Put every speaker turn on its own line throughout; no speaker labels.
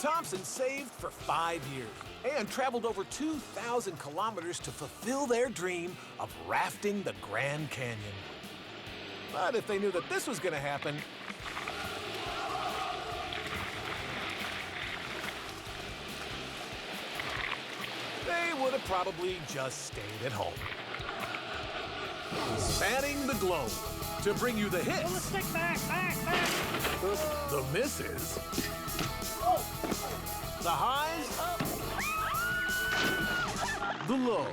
Thompson saved for 5 years and traveled over 2,000 kilometers to fulfill their dream of rafting the Grand Canyon. But if they knew that this was going to happen, they would have probably just stayed at home. Spanning the globe to bring you the hits.
Pull the stick back.
The misses. The highs. The lows.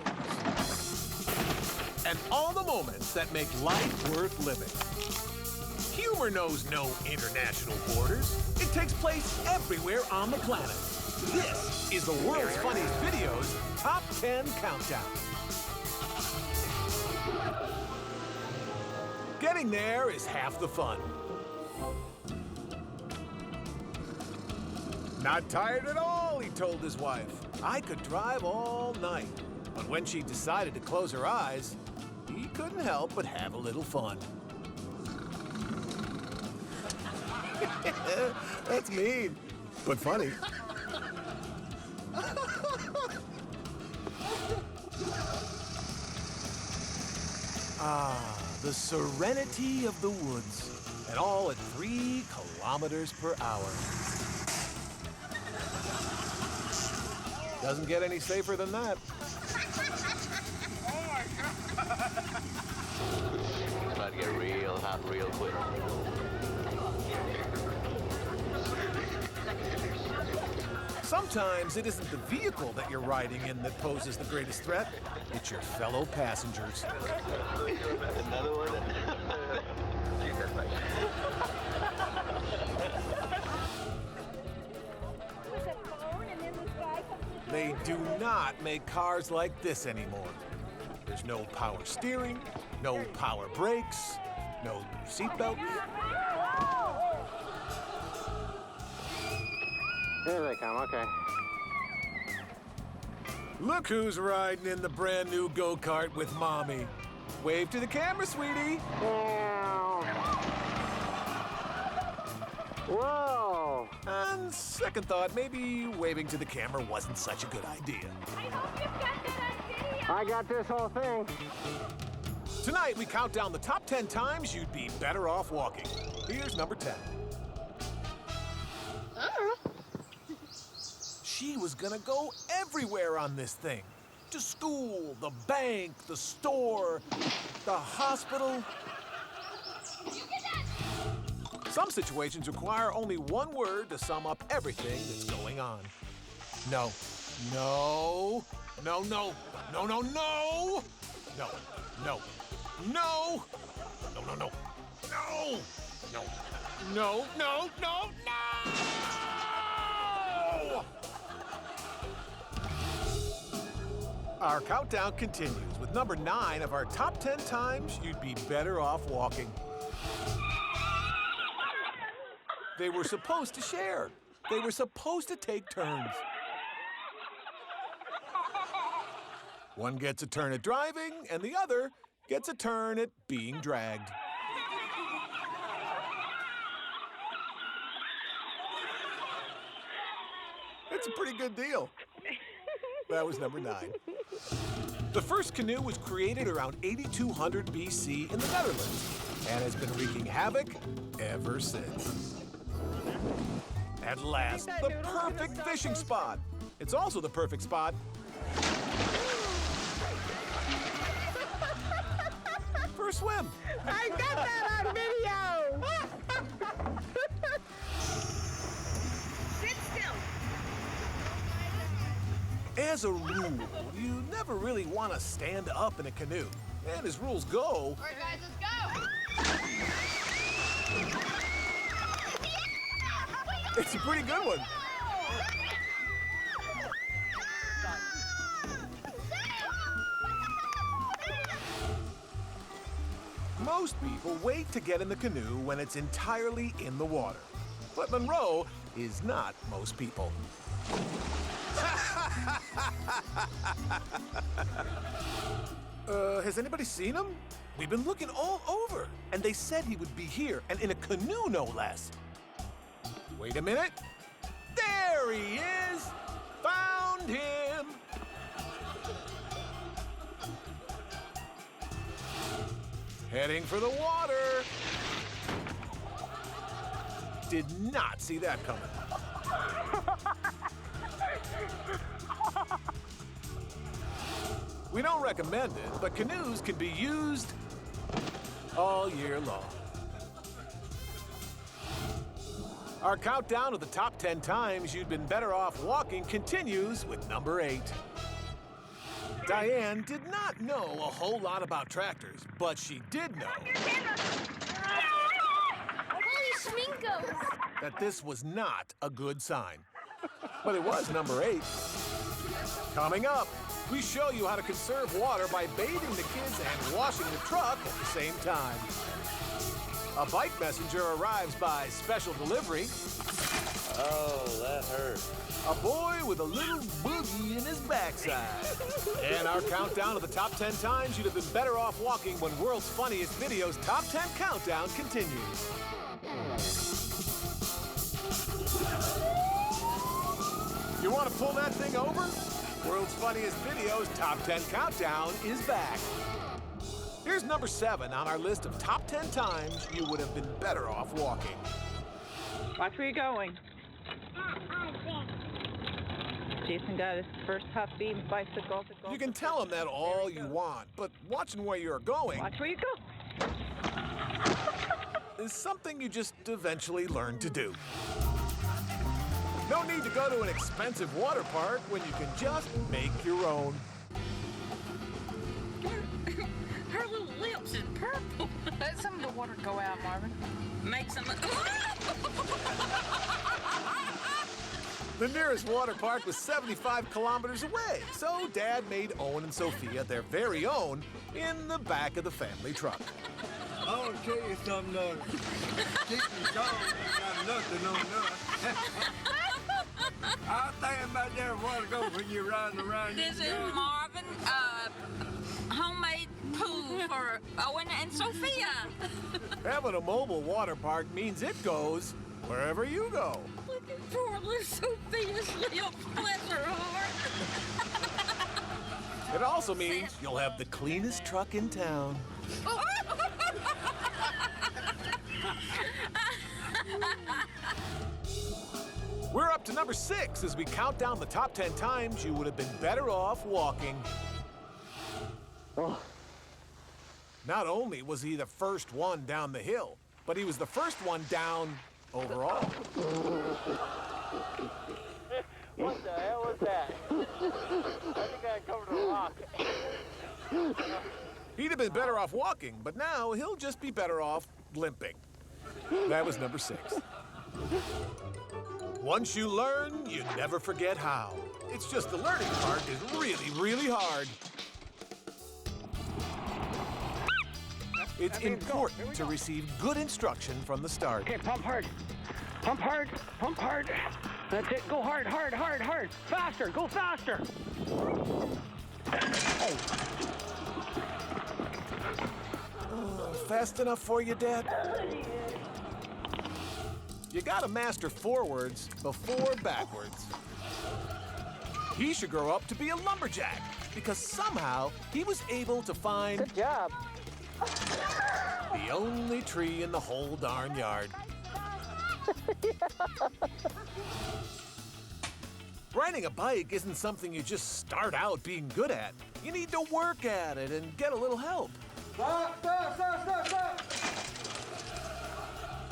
And all the moments that make life worth living. Humor knows no international borders. It takes place everywhere on the planet. This is the world's funniest videos Top 10 Countdown. Getting there is half the fun. Not tired at all, he told his wife. I could drive all night. But when she decided to close her eyes, he couldn't help but have a little fun. That's mean, but funny. The serenity of the woods, and all at 3 kilometers per hour. Doesn't get any safer than that.
Oh my God!
It's about to get real hot real quick.
Sometimes it isn't the vehicle that you're riding in that poses the greatest threat. It's your fellow passengers.
Another one.
They do not make cars like this anymore. There's no power steering, no power brakes, no seatbelt.
Here they come, okay.
Look who's riding in the brand new go-kart with Mommy. Wave to the camera, sweetie.
Whoa!
On second thought, maybe waving to the camera wasn't such a good idea.
I hope you've got that on video.
I got this whole thing.
Tonight, we count down the top 10 times you'd be better off walking. Here's number 10. She was gonna go everywhere on this thing. To school, the bank, the store, the hospital. Some situations require only one word to sum up everything that's going on. No. No. No, no. No, no, no. No. No. No. No, no, no. No. No. No, no, no, no! Our countdown continues with number 9 of our top 10 times you'd be better off walking. They were supposed to share. They were supposed to take turns. One gets a turn at driving, and the other gets a turn at being dragged. It's a pretty good deal. That was number 9. The first canoe was created around 8200 BC in the Netherlands and has been wreaking havoc ever since. At last, the perfect fishing spot. It's also the perfect spot for a swim.
I got that on video!
Sit still.
As a rule, you never really want to stand up in a canoe. And as rules go,
All right, guys, let's go.
it's a pretty good one. Most people wait to get in the canoe when it's entirely in the water. But Monroe is not most people. Has anybody seen him? We've been looking all over, and they said he would be here, and in a canoe, no less. Wait a minute. There There he is! Found him! Heading for the water. Did not see that coming. We don't recommend it, but canoes can be used all year long. Our countdown of the top 10 times you'd been better off walking continues with number 8. Diane did not know a whole lot about tractors, but she did know that this was not a good sign. But it was number 8. Coming up, we show you how to conserve water by bathing the kids and washing the truck at the same time. A bike messenger arrives by special delivery.
Oh, that hurt.
A boy with a little boogie in his backside. And our countdown of the top 10 times you'd have been better off walking when World's Funniest Videos Top 10 Countdown continues. You want to pull that thing over? World's Funniest Videos Top 10 Countdown is back. Here's number 7 on our list of top 10 times you would have been better off walking.
Watch where you're going. Jason got his first Huffy bicycle.
You can tell him that all you want, but watching where you're going
Watch where you go.
is something you just eventually learn to do. No need to go to an expensive water park when you can just make your own.
Her little lips is purple. Let some of the water go out, Marvin. Make some.
The nearest water park was 75 kilometers away, so Dad made Owen and Sophia their very own in the back of the family truck.
I want to tell you something, though. Keeping strong ain't got nothing on us. I was thinking about that a while ago when you're riding around.
This is Marvin, homemade pool for Owen and Sophia.
Having a mobile water park means it goes wherever you go.
Looking for little Sophia's lips, bless her heart.
It also means you'll have the cleanest truck in town. We're up to number 6 as we count down the top 10 times you would have been better off walking. Not only was he the first one down the hill, but he was the first one down overall.
What the hell was that? I think I covered a rock.
He'd have been better off walking, but now he'll just be better off limping. That was number 6. Once you learn, you never forget how. It's just the learning part is really, really hard. It's important to receive good instruction from the start.
Okay, pump hard. Pump hard. Pump hard. That's it. Go hard, hard, hard, hard. Faster. Go faster.
Fast enough for you, Dad? You gotta master forwards before backwards. He should grow up to be a lumberjack because somehow he was able to find
Good job.
the only tree in the whole darn yard. Riding a bike isn't something you just start out being good at. You need to work at it and get a little help.
Stop.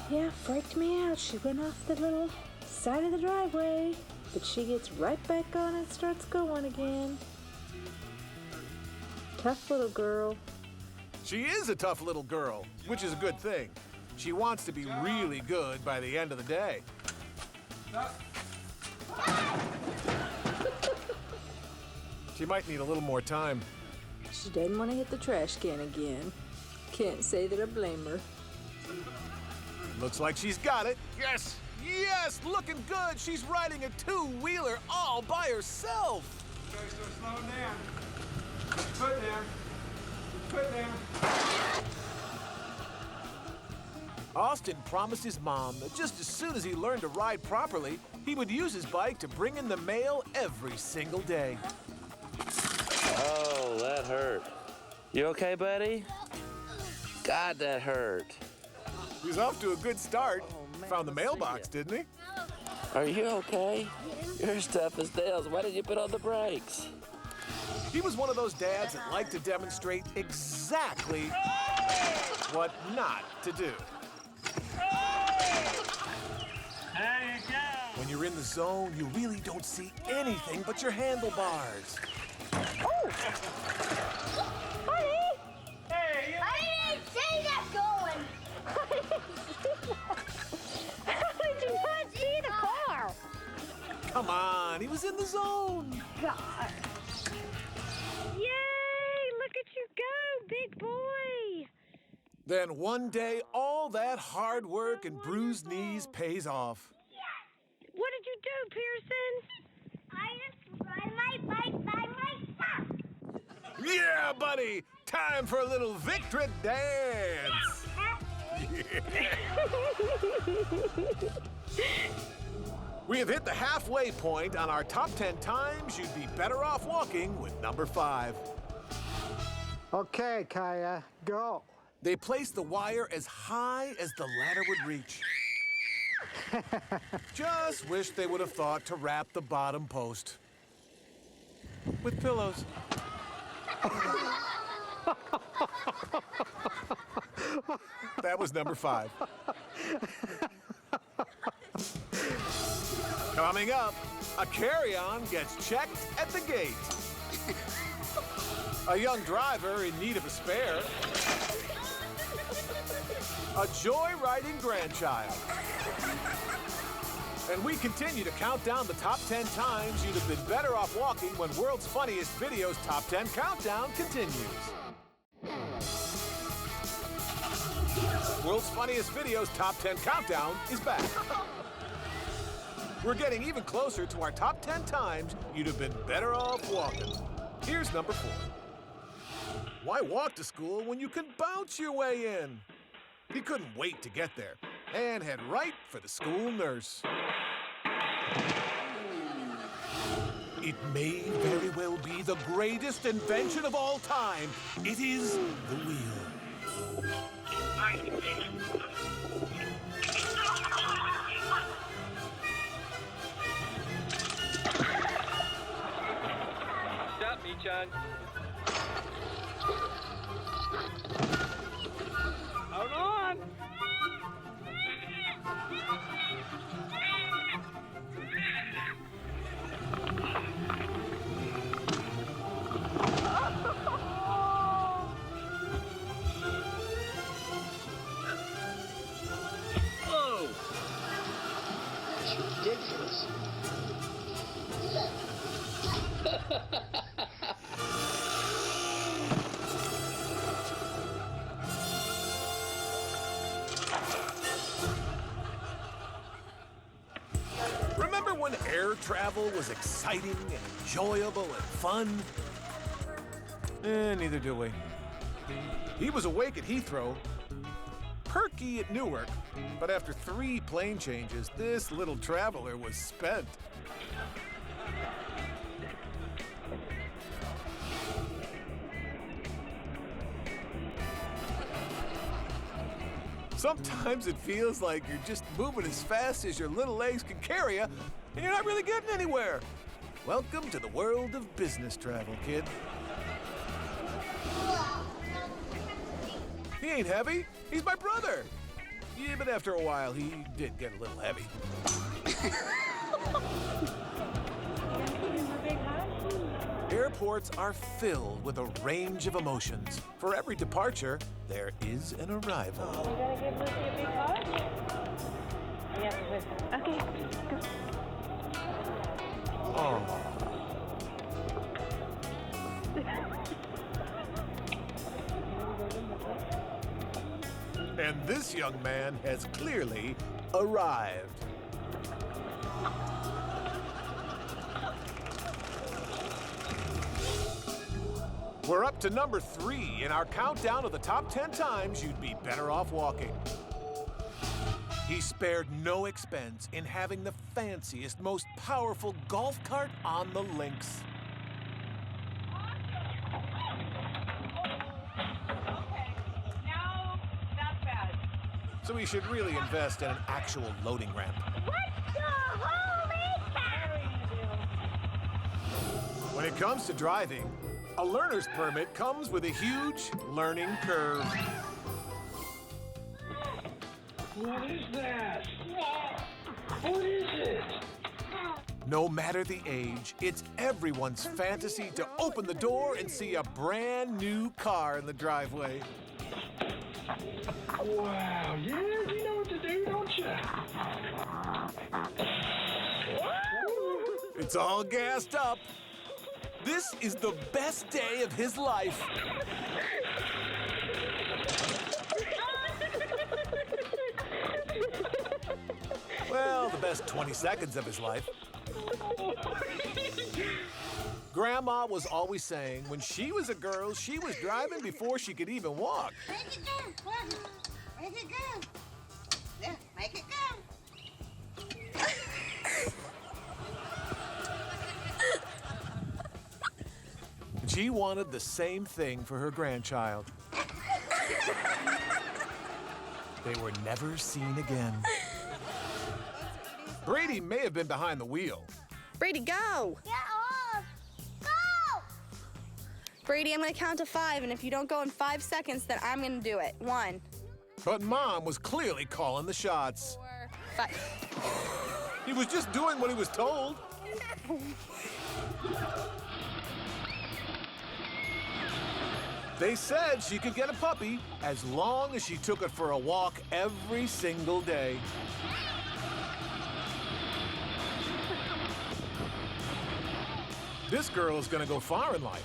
Yeah, freaked me out. She went off the little side of the driveway, but she gets right back on and starts going again. Tough little girl.
She is a tough little girl, which is a good thing. She wants to be really good by the end of the day. She might need a little more time.
She doesn't want to hit the trash can again. Can't say that I blame her.
Looks like she's got it. Yes, yes, looking good. She's riding a two-wheeler all by herself.
Okay, so slow down. Put down. Put down.
Austin promised his mom that just as soon as he learned to ride properly, he would use his bike to bring in the mail every single day.
Oh, that hurt. You okay, buddy? God, that hurt.
He's off to a good start. Found the mailbox, didn't he?
Are you okay? You're tough as nails. Why didn't you put on the brakes?
He was one of those dads that like to demonstrate exactly what not to do.
There you go.
When you're in the zone, you really don't see anything but your handlebars.
Oh! Honey!
Hey, you.
I didn't see that going!
How did you not see the car?
Come on, he was in the zone.
God. Yay! Look at you go, big boy.
Then one day, all that hard work and bruised knees pays off.
What did you do, Pearson?
I just ride my bike by myself.
Yeah, buddy! Time for a little victory dance! We have hit the halfway point on our top 10 times you'd be better off walking with number 5.
Okay, Kaya, go.
They placed the wire as high as the ladder would reach. Just wish they would have thought to wrap the bottom post with pillows. That was number 5. Coming up, a carry-on gets checked at the gate. A young driver in need of a spare. A joy-riding grandchild. And we continue to count down the top 10 times you'd have been better off walking when World's Funniest Videos Top 10 Countdown continues. World's Funniest Videos Top 10 Countdown is back. We're getting even closer to our top 10 times you'd have been better off walking. Here's number 4. Why walk to school when you can bounce your way in? He couldn't wait to get there and head right for the school nurse. It may very well be the greatest invention of all time. It is the wheel.
Stop me, John. Hold on.
Whoa! That's ridiculous.
Remember when air travel was exciting and enjoyable and fun? Neither do we. He was awake at Heathrow, perky at Newark, but after 3 plane changes, this little traveler was spent. Sometimes it feels like you're just moving as fast as your little legs can carry you, and you're not really getting anywhere. Welcome to the world of business travel, kid. He ain't heavy. He's my brother. Yeah, but after a while, he did get a little heavy. Airports are filled with a range of emotions. For every departure, there is an arrival.
You gotta give Lucy a big hug? Yeah, okay, go.
Oh. And this young man has clearly arrived. We're up to number 3 in our countdown of the top 10 times you'd be better off walking. He spared no expense in having the fanciest, most powerful golf cart on the links. So he should really invest in an actual loading ramp.
What the holy cow?
When it comes to driving, a learner's permit comes with a huge learning curve.
What is that? What is it?
No matter the age, it's everyone's fantasy to open the door and see a brand new car in the driveway.
Wow, yeah, you know what to do, don't you?
It's all gassed up. This is the best day of his life. Well, the best 20 seconds of his life. Grandma was always saying when she was a girl, she was driving before she could even walk.
Make it go. Make it go. Yeah, make it go.
She wanted the same thing for her grandchild. They were never seen again. Brady may have been behind the wheel.
Brady, go!
Get off. Go.
Brady, I'm gonna count to 5, and if you don't go in 5 seconds, then I'm gonna do it. 1,
But Mom was clearly calling the shots.
4, 5.
He was just doing what he was told. They said she could get a puppy as long as she took it for a walk every single day. This girl is gonna go far in life.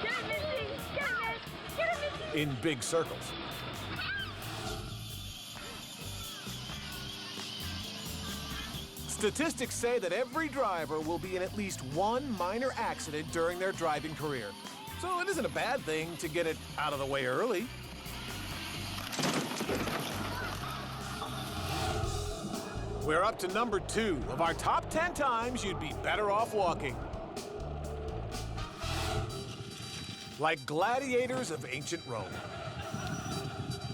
Get him, Missy. Get him, Miss. Get him, Missy.
In big circles. Statistics say that every driver will be in at least one minor accident during their driving career. So it isn't a bad thing to get it out of the way early. We're up to number 2 of our top 10 times you'd be better off walking. Like gladiators of ancient Rome.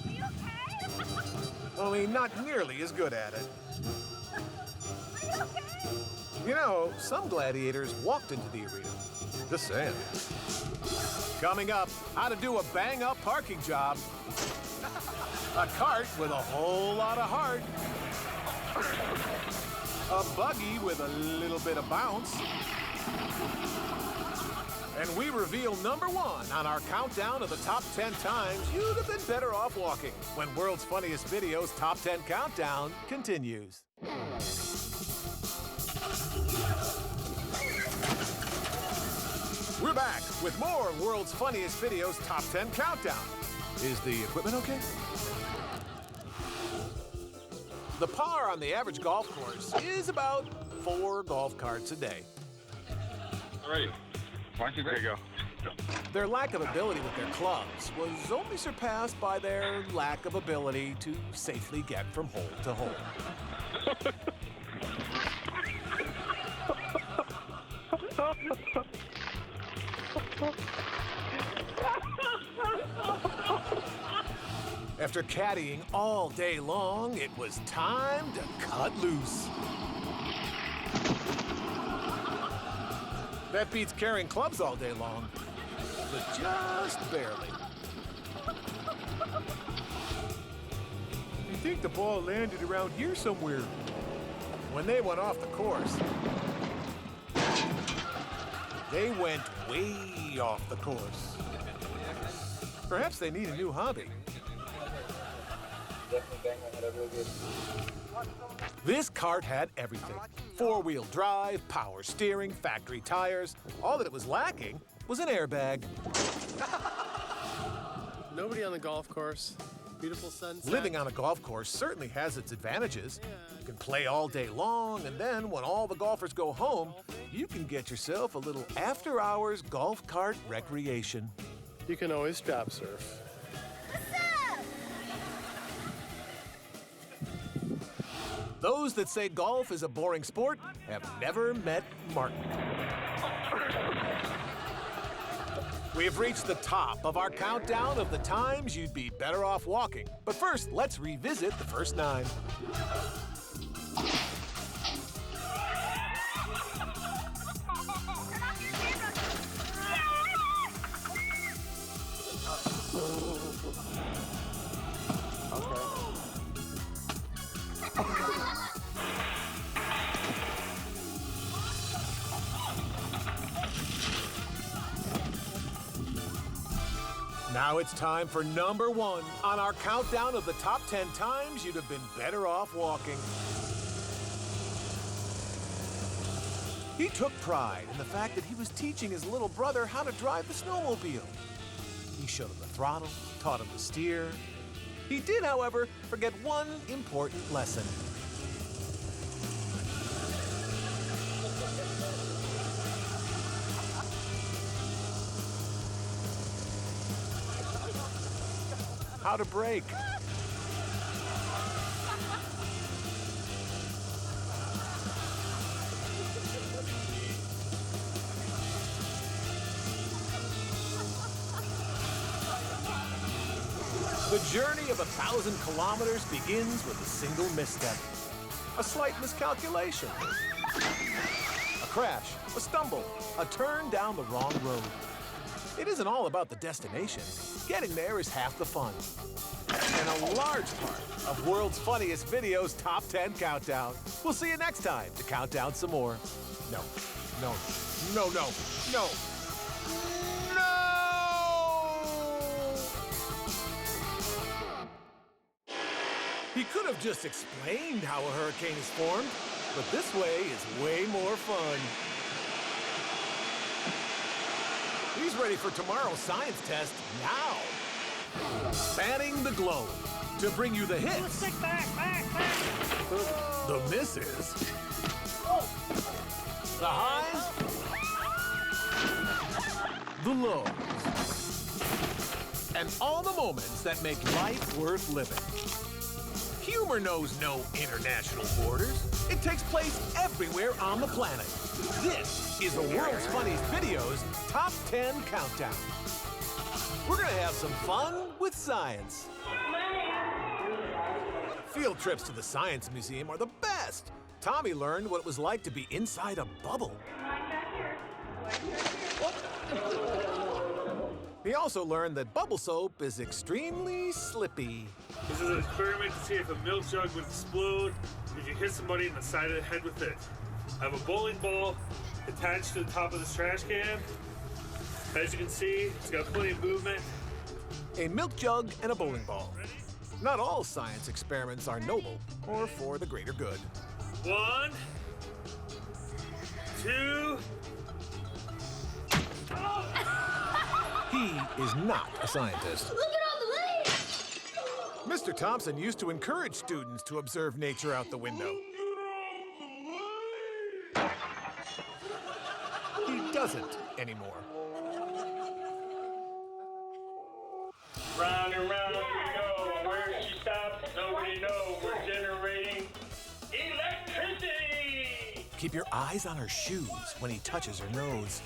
Are you okay?
Only not nearly as good at it.
Are you okay?
You know, some gladiators walked into the arena. Just saying. Coming up, how to do a bang-up parking job. A cart with a whole lot of heart. A buggy with a little bit of bounce. And we reveal number 1 on our countdown of the top 10 times you'd have been better off walking when World's Funniest Videos Top 10 Countdown continues. We're back with more World's Funniest Videos Top 10 Countdown. Is the equipment okay? The par on the average golf course is about 4 golf carts a day.
All right. Why don't you go?
Their lack of ability with their clubs was only surpassed by their lack of ability to safely get from hole to hole. After caddying all day long, it was time to cut loose. That beats carrying clubs all day long, but just barely. I think the ball landed around here somewhere. When they went off the course, they went way off the course. Perhaps they need a new hobby. This cart had everything. 4-wheel drive, power steering, factory tires. All that it was lacking was an airbag.
Nobody on the golf course. Beautiful sunset.
Living on a golf course certainly has its advantages. You can play all day long, and then when all the golfers go home, you can get yourself a little after-hours golf cart recreation.
You can always drop surf.
What's up?
Those that say golf is a boring sport have never met Martin. We've reached the top of our countdown of the times you'd be better off walking. But first, let's revisit the first 9. Now it's time for number 1 on our countdown of the top 10 times you'd have been better off walking. He took pride in the fact that he was teaching his little brother how to drive the snowmobile. He showed him the throttle, taught him to steer. He did, however, forget one important lesson. How to brake. The journey of 1,000 kilometers begins with a single misstep. A slight miscalculation. A crash, a stumble, a turn down the wrong road. It isn't all about the destination. Getting there is half the fun. And a large part of World's Funniest Videos Top 10 Countdown. We'll see you next time to count down some more. No. He could have just explained how a hurricane is formed, but this way is way more fun. He's ready for tomorrow's science test now. Spanning the globe to bring you the hits, the misses, the highs, the lows, and all the moments that make life worth living. Humor knows no international borders. It takes place everywhere on the planet. This is the World's Funniest Videos Top 10 Countdown. We're gonna have some fun with science. Field trips to the Science Museum are the best. Tommy learned what it was like to be inside a bubble. He also learned that bubble soap is extremely slippy.
This is an experiment to see if a milk jug would explode if you hit somebody in the side of the head with it. I have a bowling ball attached to the top of this trash can. As you can see, it's got plenty of movement.
A milk jug and a bowling ball. Not all science experiments are noble or for the greater good.
1, 2.
He is not a scientist.
Look at all the leaves!
Mr. Thompson used to encourage students to observe nature out the window. He doesn't anymore.
Round and round we go. Where she stops, nobody knows. We're generating electricity!
Keep your eyes on her shoes when he touches her nose.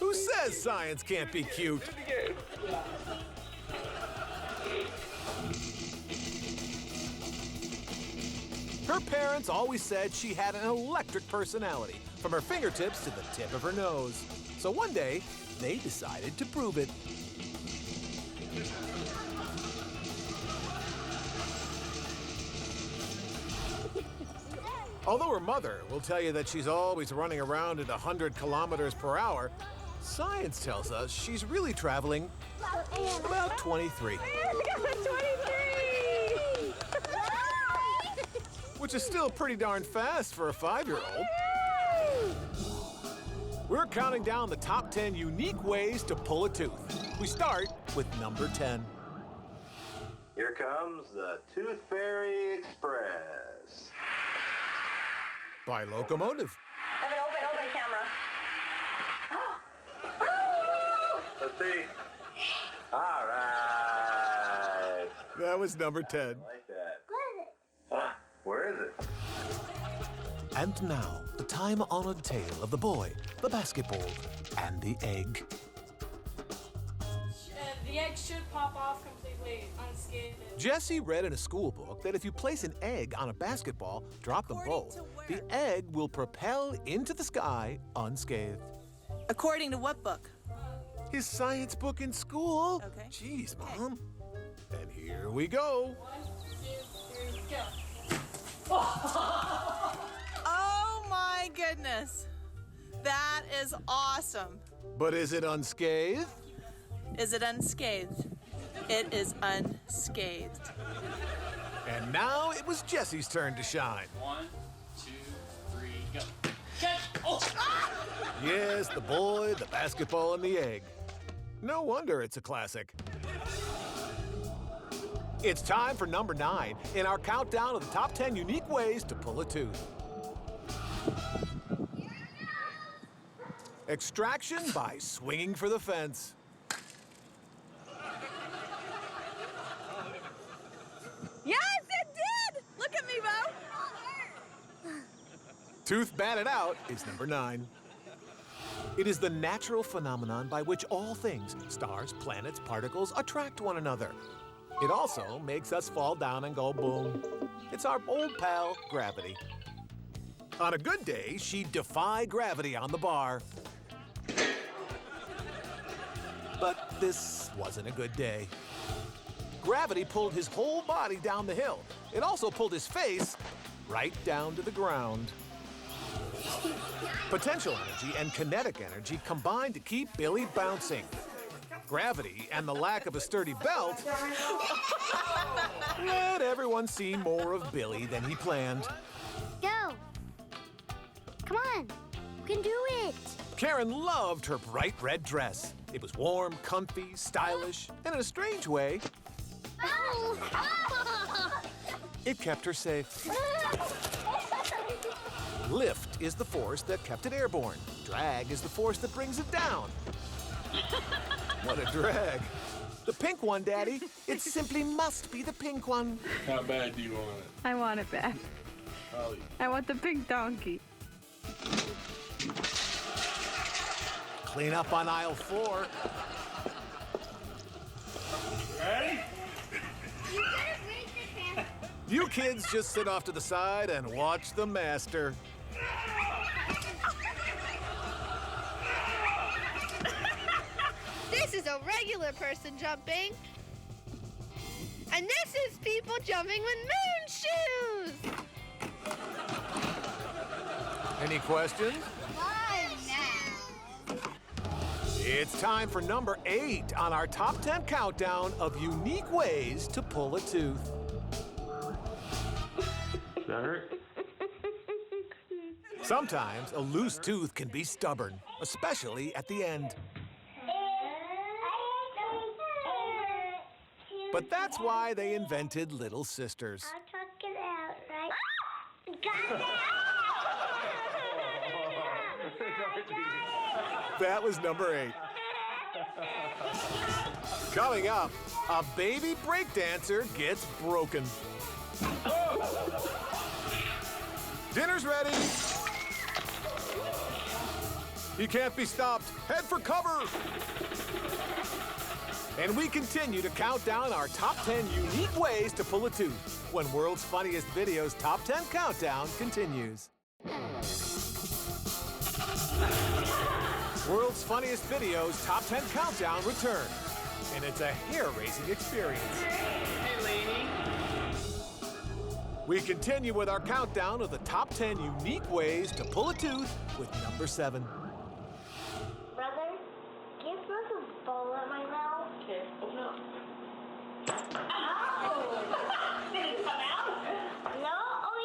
Who says science can't be cute? Her parents always said she had an electric personality, from her fingertips to the tip of her nose. So one day, they decided to prove it. Although her mother will tell you that she's always running around at 100 kilometers per hour, science tells us she's really traveling about 23.
23!
Which is still pretty darn fast for a 5-year-old. We're counting down the top 10 unique ways to pull a tooth. We start with number 10.
Here comes the Tooth Fairy Express.
By Locomotive.
Evan, open the camera.
Let's see. All right.
That was number 10.
I like that. Where is it?
And now, the time-honored tale of the boy, the basketball, and the egg.
The egg should pop off completely unscathed.
Jesse read in a school book that if you place an egg on a basketball, drop them both, the egg will propel into the sky unscathed.
According to what book?
His science book in school.
Okay.
Jeez, Mom. And here we go.
1, 2, 3, go.
Oh my goodness. That is awesome.
But is it unscathed?
Is it unscathed? It is unscathed.
And now it was Jesse's turn to shine.
1, 2, 3, go. Catch! Oh!
Yes, the boy, the basketball, and the egg. No wonder it's a classic. It's time for number 9 in our countdown of the top 10 unique ways to pull a tooth. Extraction by swinging for the fence.
Yes, it did! Look at me, Bo!
Tooth batted out is number 9. It is the natural phenomenon by which all things, stars, planets, particles, attract one another. It also makes us fall down and go boom. It's our old pal, gravity. On a good day, she'd defy gravity on the bar. But this wasn't a good day. Gravity pulled his whole body down the hill. It also pulled his face right down to the ground. Potential energy and kinetic energy combined to keep Billy bouncing. Gravity and the lack of a sturdy belt let everyone see more of Billy than he planned.
Go. Come on. You can do it.
Karen loved her bright red dress. It was warm, comfy, stylish, and in a strange way, it kept her safe. Lift is the force that kept it airborne. Drag is the force that brings it down. What a drag. The pink one, Daddy. It simply must be the pink one.
How bad do you want it?
I want it back.
Holly.
I want the pink donkey.
Clean up on aisle 4.
Ready?
You kids just sit off to the side and watch the master.
This is a regular person jumping. And this is people jumping with moon shoes.
Any questions? It's time for number 8 on our top 10 countdown of unique ways to pull a tooth.
That hurt?
Sometimes a loose tooth can be stubborn, especially at the end. But that's why they invented little sisters.
I'll tuck it out, right? Got it!
That was number 8. Coming up, a baby breakdancer gets broken. Dinner's ready. He can't be stopped. Head for cover. And we continue to count down our top 10 unique ways to pull a tooth when World's Funniest Videos Top 10 Countdown continues. World's Funniest Videos Top 10 Countdown returns, and it's a hair-raising experience.
Hey, lady.
We continue with our countdown of the top 10 unique ways to pull a tooth with number 7.
Brother, can you throw the ball at my mouth?
Okay, open up.
Ow! Did it come out? No? Oh,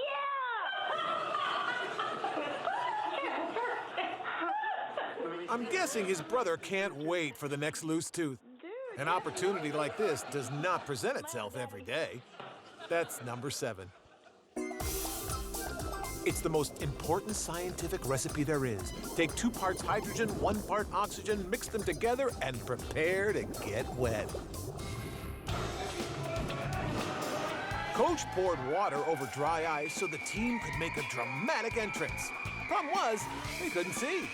yeah!
I'm guessing his brother can't wait for the next loose tooth. An opportunity like this does not present itself every day. That's number 7. It's the most important scientific recipe there is. Take 2 parts hydrogen, 1 part oxygen, mix them together, and prepare to get wet. Coach poured water over dry ice so the team could make a dramatic entrance. Problem was, they couldn't see.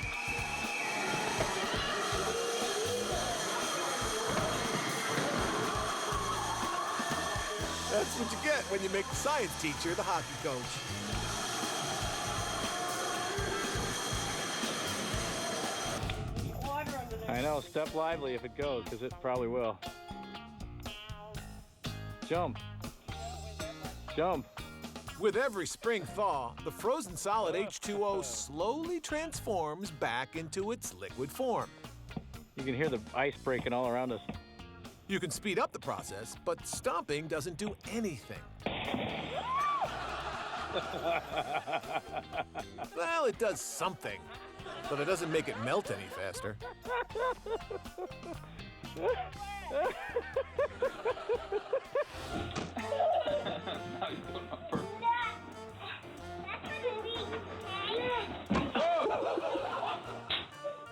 That's what you get when you make the science teacher the hockey coach.
I know, step lively if it goes, because it probably will. Jump. Jump.
With every spring thaw, the frozen solid H2O slowly transforms back into its liquid form.
You can hear the ice breaking all around us.
You can speed up the process, but stomping doesn't do anything. Well, it does something, but it doesn't make it melt any faster.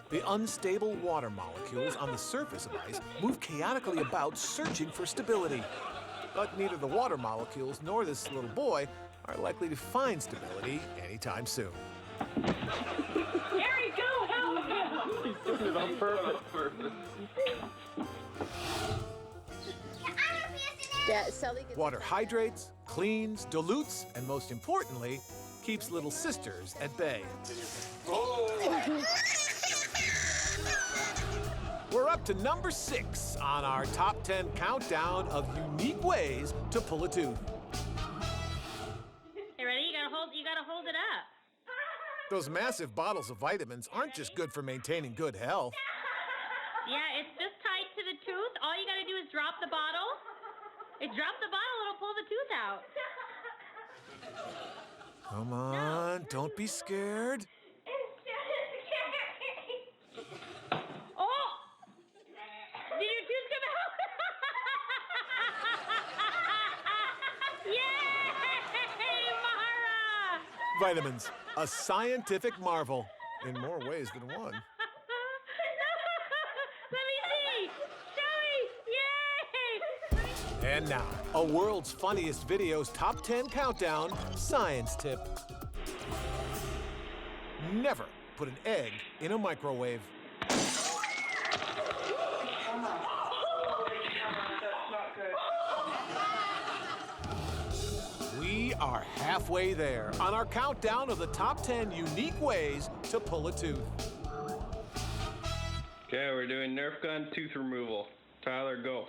The unstable water molecules on the surface of ice move chaotically about, searching for stability. But neither the water molecules nor this little boy are likely to find stability anytime soon.
Harry, go help him!
He's doing it on purpose.
Water hydrates, cleans, dilutes, and most importantly, keeps little sisters at bay. We're up to number 6 on our top 10 countdown of unique ways to pull a tooth.
Hey, ready? You gotta hold it up.
Those massive bottles of vitamins aren't just good for maintaining good health.
Yeah, it's just tied to the tooth. All you gotta do is drop the bottle. Drop the bottle, it'll pull the tooth out.
Come on, don't be scared.
Oh! Did your tooth come out? Yay, Mara!
Vitamins, a scientific marvel in more ways than one.
Let me see! Show me! Yay!
And now, a world's funniest videos top 10 countdown science tip. Never put an egg in a microwave. We are halfway there on our countdown of the top 10 unique ways to pull a tooth.
Okay, we're doing Nerf gun tooth removal. Tyler, go.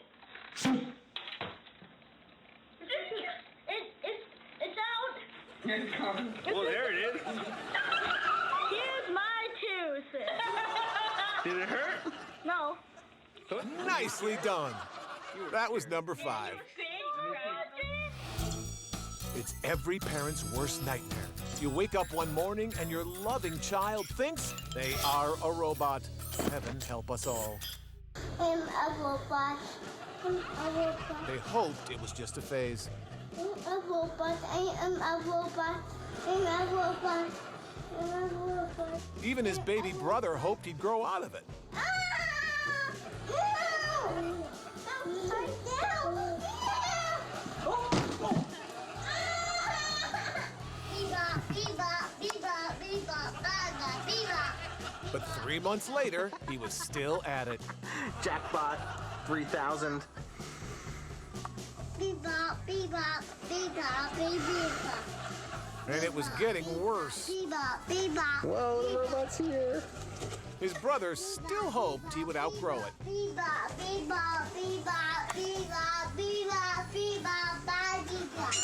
It's out.
Well, there it is.
Here's my tooth.
Did it hurt?
No.
Nicely done. That was number 5. It's every parent's worst nightmare. You wake up one morning and your loving child thinks they are a robot. Heaven help us all.
I'm a robot. I'm a robot.
They hoped it was just a phase.
I'm a robot. I am a robot. I'm a robot. I'm a robot.
Even his baby brother hoped he'd grow out of it. But 3 months later, he was still at it.
Jackpot 3,000.
Bebop, bebop, bebop, bebop.
And it was getting worse.
Bebop, bebop.
Whoa, the robot's here.
His brother still hoped he would outgrow it.
Bebop, bebop, bebop, bebop, bebop, bebop, bebop.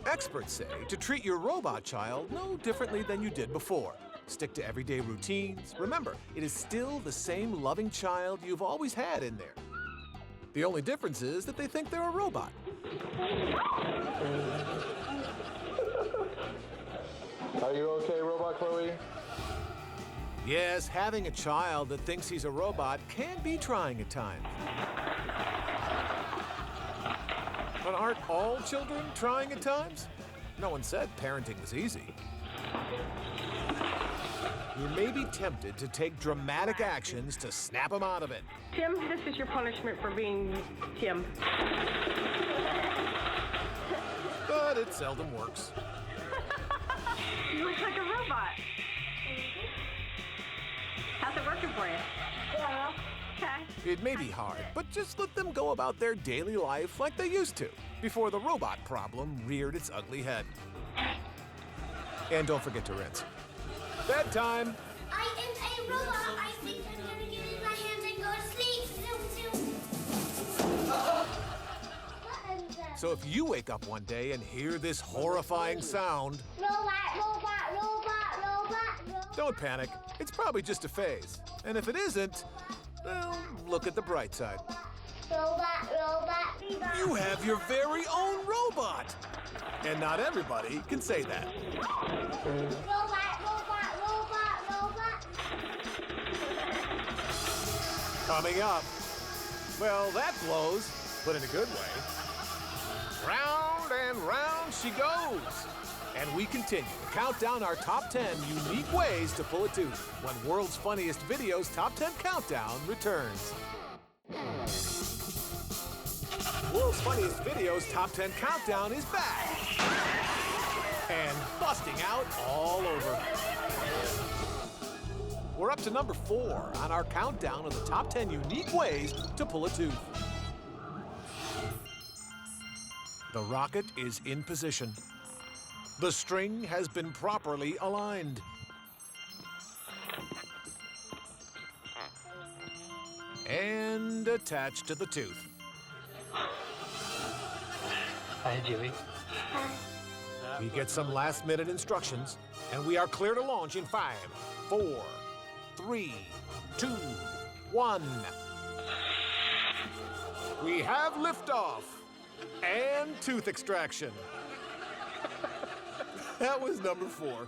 Experts say to treat your robot child no differently than you did before. Stick to everyday routines. Remember, it is still the same loving child you've always had in there. The only difference is that they think they're a robot.
Are you okay, Robot Chloe?
Yes, having a child that thinks he's a robot can be trying at times. But aren't all children trying at times? No one said parenting was easy. You may be tempted to take dramatic actions to snap him out of it.
Tim, this is your punishment for being Tim.
But it seldom works.
You look like a robot. How's it working for you?
Yeah.
Okay.
It may be hard, but just let them go about their daily life like they used to, before the robot problem reared its ugly head. And don't forget to rinse. Bedtime!
I am a robot. I think I'm gonna get in my hands and go to sleep. What is that?
So if you wake up one day and hear this horrifying sound,
Robot, robot, robot, robot.
don't panic. It's probably just a phase. And if it isn't, well, look at the bright side.
Robot, robot, robot.
You have your very own robot! And not everybody can say that.
Robot, robot, robot, robot.
Coming up. Well, that blows, but in a good way. Round and round she goes. And we continue to count down our top 10 unique ways to pull a tooth when World's Funniest Videos Top 10 Countdown returns. World's Funniest Videos Top 10 Countdown is back. And busting out all over. We're up to number 4 on our countdown of the top 10 unique ways to pull a tooth. The rocket is in position. The string has been properly aligned. And attached to the tooth.
Hi, Julie.
We get some last-minute instructions, and we are clear to launch in 5, 4, 3, 2, 1. We have liftoff and tooth extraction. That was number 4.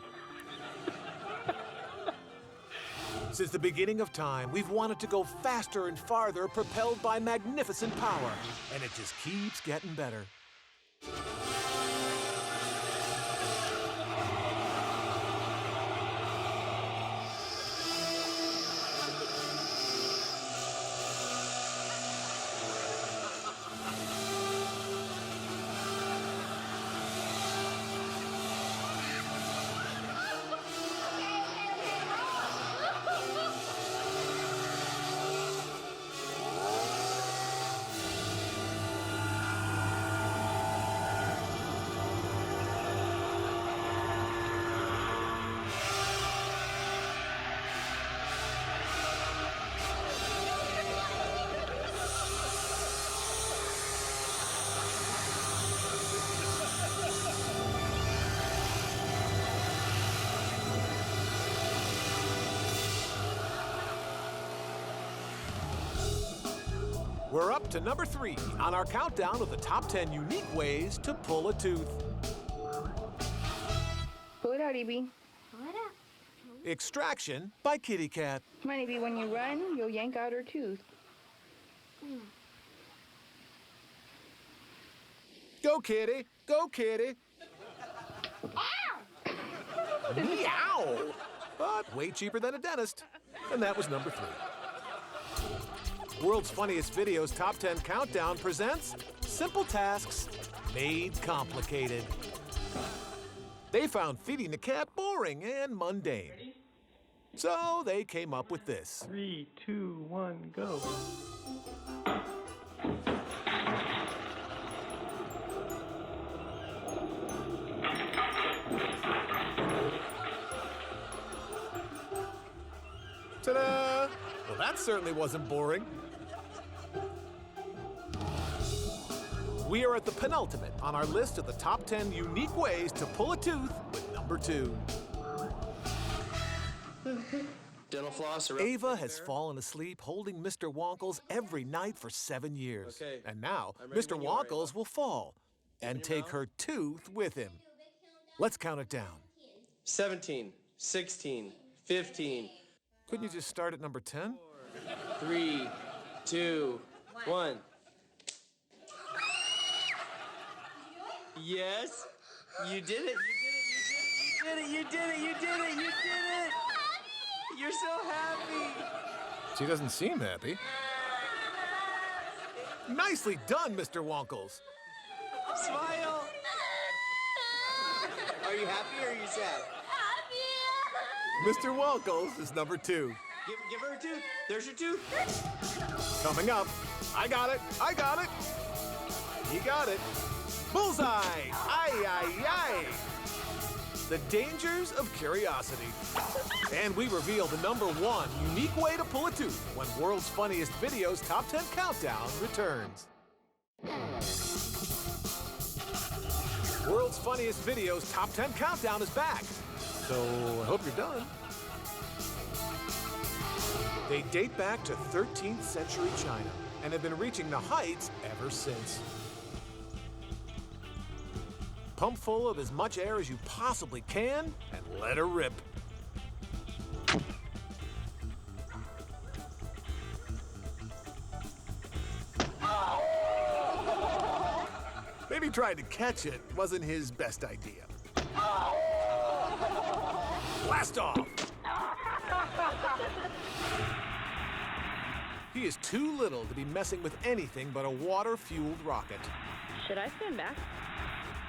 Since the beginning of time, we've wanted to go faster and farther, propelled by magnificent power, and it just keeps getting better. We're up to number 3 on our countdown of the top 10 unique ways to pull a tooth.
Pull it out, Evie.
Pull it out.
Extraction by Kitty Cat.
Come on, Evie, when you run, you'll yank out her tooth.
Go, Kitty. Go, Kitty.
Ow!
Meow! But way cheaper than a dentist. And that was number 3. World's Funniest Videos Top 10 Countdown presents Simple Tasks Made Complicated. They found feeding the cat boring and mundane. So they came up with this.
3, 2, 1, go.
Ta-da! Well, that certainly wasn't boring. We are at the penultimate on our list of the top 10 unique ways to pull a tooth with number 2.
Dental floss.
Ava has fallen asleep holding Mr. Wonkles every night for 7 years.
Okay.
And now,
I'm ready
Mr.
when you are,
Wonkles will fall and take her tooth with him. Let's count it down.
17, 16, 15.
Couldn't you just start at number 10?
3, 2, 1. Yes, you did it. You did it. You did it. You did it. You did it. You did it.
She doesn't seem happy. Nicely done, Mr. Wonkles.
Smile. Are you happy or are you sad?
Mr. Wonkles is number 2.
Give her a tooth. There's your tooth.
Coming up. I got it. I got it. He got it. Bullseye. Aye, aye, aye. The dangers of curiosity. And we reveal the number 1 unique way to pull a tooth when World's Funniest Videos Top 10 Countdown returns. World's Funniest Videos Top 10 Countdown is back. So I hope you're done. They date back to 13th century China and have been reaching the heights ever since. Pump full of as much air as you possibly can and let her rip. Maybe trying to catch it wasn't his best idea. Blast off! He is too little to be messing with anything but a water-fueled rocket.
Should I stand back?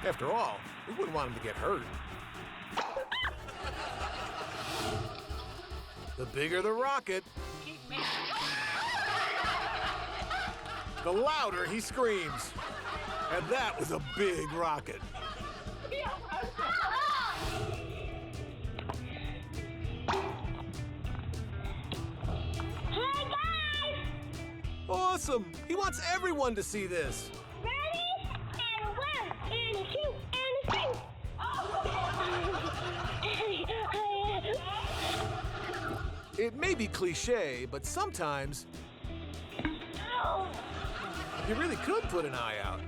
After all, we wouldn't want him to get hurt. The bigger the rocket, the louder he screams. And that was a big rocket.
Hey guys!
Awesome! He wants everyone to see this.
Ready? And 1, and 2, and 3.
It may be cliche, but sometimes you really could put an eye out.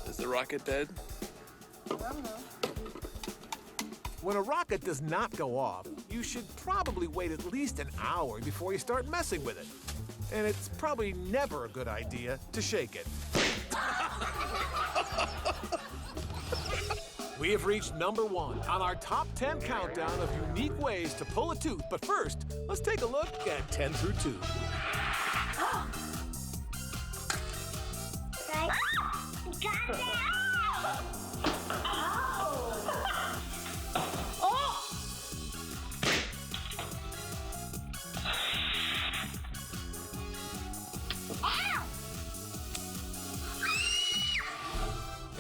Is the rocket dead?
When a rocket does not go off, you should probably wait at least an hour before you start messing with it. And it's probably never a good idea to shake it. We have reached number 1 on our top 10 countdown of unique ways to pull a tooth. But first, let's take a look at 10 through 2.
Got it!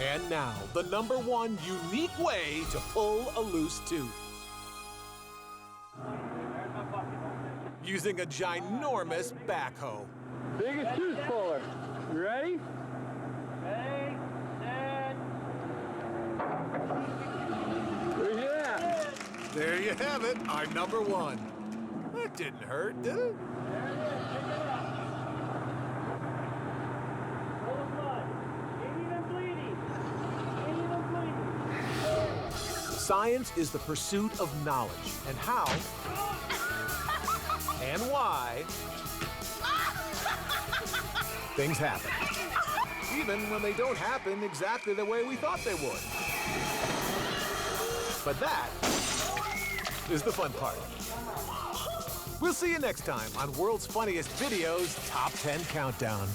And now, the number 1 unique way to pull a loose tooth. Using a ginormous backhoe.
Biggest tooth puller. You ready?
Ready, set.
Yeah.
There you have it, our number 1. That didn't hurt, did it? Science is the pursuit of knowledge and how and why things happen. Even when they don't happen exactly the way we thought they would. But that is the fun part. We'll see you next time on World's Funniest Videos Top 10 Countdown.